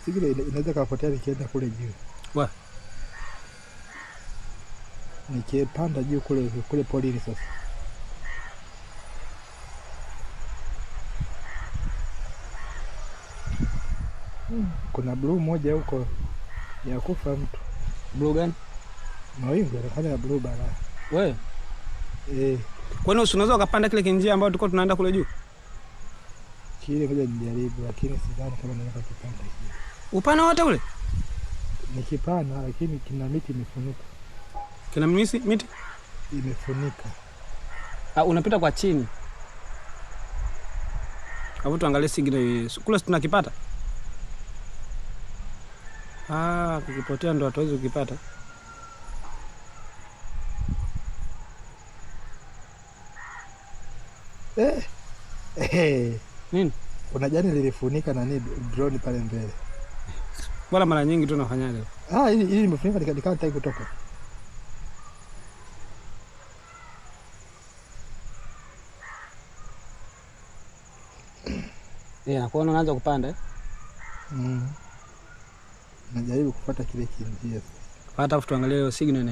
Signal inaweza kapotea nikienda kule juu. Wa. Nikipanda juu kule polini sasa. Kuna blue moja huko ya kufa mtu. Blue gani? Mawingu yanafanya ya blue bana. Wewe? Kwani unaweza ukapanda kile kinjia ambayo tulikuwa tunaenda kule juu? Kile ngoja nijaribu, lakini sidhani kama naweza kupanda kile. Upana wote ule? Nikipanda lakini kina miti imefunika. Kina miti imefunika. Unapita kwa chini. Hapo tuangalie signal kule tunakipata. Kukipotea ndo hatuwezi ukipata. Nini? Kuna jani lilifunika nani drone pale mbele. Bora mara nyingi tu nafanyaje? Hili limefunika nikataka kutoka. Nakuona unaanza kupanda Najaribu kufuata kile kinjia. Hata tuangalie signal.